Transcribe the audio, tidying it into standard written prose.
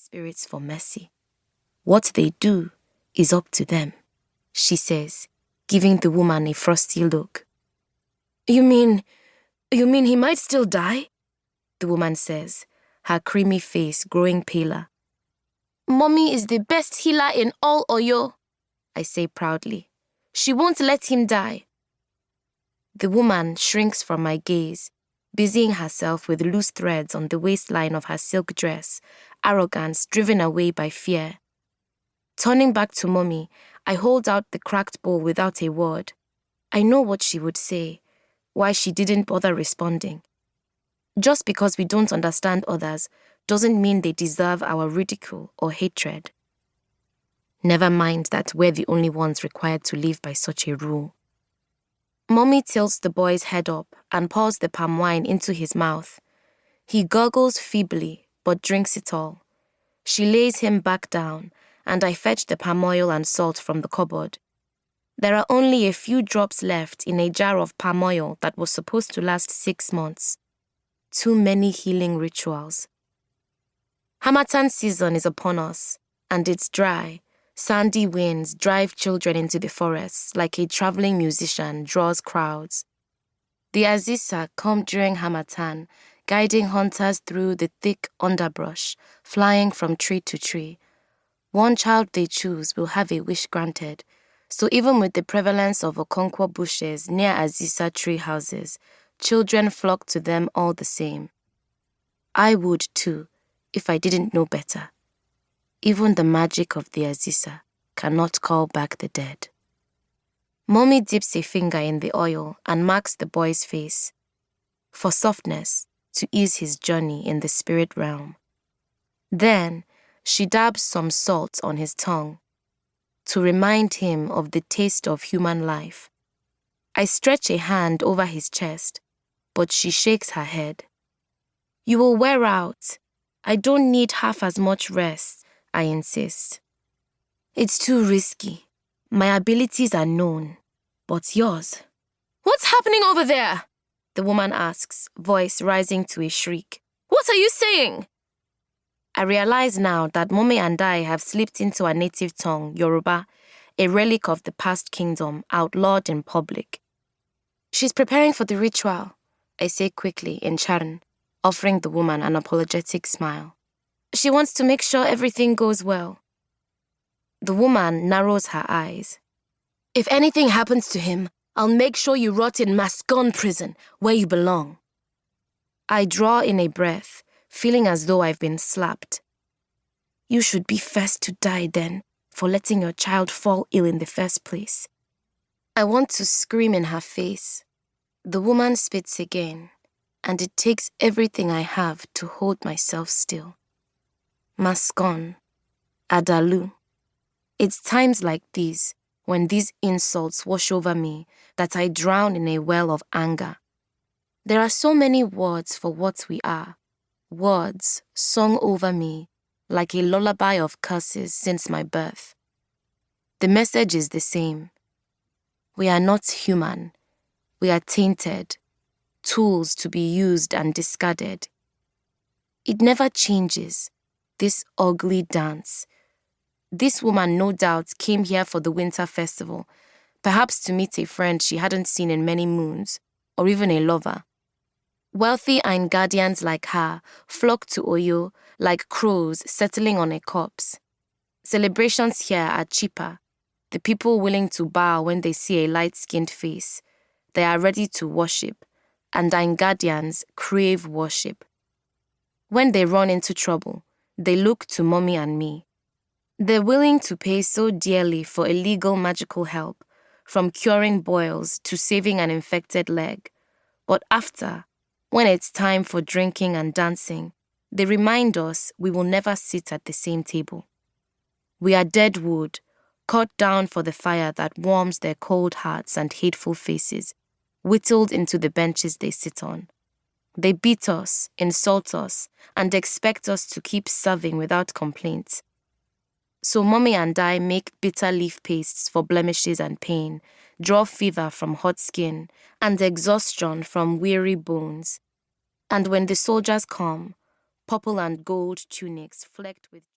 spirits for mercy. What they do is up to them, she says, giving the woman a frosty look. You mean he might still die? The woman says, her creamy face growing paler. Mommy is the best healer in all Oyo, I say proudly. She won't let him die. The woman shrinks from my gaze, busying herself with loose threads on the waistline of her silk dress, arrogance driven away by fear. Turning back to Mommy, I hold out the cracked bowl without a word. I know what she would say, why she didn't bother responding. Just because we don't understand others doesn't mean they deserve our ridicule or hatred. Never mind that we're the only ones required to live by such a rule. Mommy tilts the boy's head up and pours the palm wine into his mouth. He gurgles feebly, but drinks it all. She lays him back down, and I fetch the palm oil and salt from the cupboard. There are only a few drops left in a jar of palm oil that was supposed to last 6 months. Too many healing rituals. Harmattan season is upon us, and it's dry. Sandy winds drive children into the forests like a traveling musician draws crowds. The Azisa come during Harmattan, guiding hunters through the thick underbrush, flying from tree to tree. One child they choose will have a wish granted, so even with the prevalence of Okonkwo bushes near Azisa tree houses, children flock to them all the same. I would too, if I didn't know better. Even the magic of the Azisa cannot call back the dead. Mommy dips a finger in the oil and marks the boy's face, for softness, to ease his journey in the spirit realm. Then, she dabs some salt on his tongue, to remind him of the taste of human life. I stretch a hand over his chest, but she shakes her head. You will wear out. I don't need half as much rest, I insist. It's too risky. My abilities are known, but yours. What's happening over there? The woman asks, voice rising to a shriek. What are you saying? I realize now that Mommy and I have slipped into our native tongue, Yoruba, a relic of the past kingdom, outlawed in public. She's preparing for the ritual, I say quickly in Charan, offering the woman an apologetic smile. She wants to make sure everything goes well. The woman narrows her eyes. If anything happens to him, I'll make sure you rot in Mascon prison, where you belong. I draw in a breath, feeling as though I've been slapped. You should be first to die then, for letting your child fall ill in the first place. I want to scream in her face. The woman spits again, and it takes everything I have to hold myself still. Mascon, Adalu. It's times like these, when these insults wash over me, that I drown in a well of anger. There are so many words for what we are, words sung over me like a lullaby of curses since my birth. The message is the same. We are not human. We are tainted, tools to be used and discarded. It never changes, this ugly dance. This woman no doubt came here for the winter festival, perhaps to meet a friend she hadn't seen in many moons, or even a lover. Wealthy Ain guardians like her flock to Oyo like crows settling on a corpse. Celebrations here are cheaper. The people willing to bow when they see a light-skinned face. They are ready to worship, and Ain guardians crave worship. When they run into trouble, they look to Mommy and me. They're willing to pay so dearly for illegal magical help, from curing boils to saving an infected leg. But after, when it's time for drinking and dancing, they remind us we will never sit at the same table. We are dead wood, cut down for the fire that warms their cold hearts and hateful faces, whittled into the benches they sit on. They beat us, insult us, and expect us to keep serving without complaint. So Mommy and I make bitter leaf pastes for blemishes and pain, draw fever from hot skin, and exhaustion from weary bones. And when the soldiers come, purple and gold tunics flecked with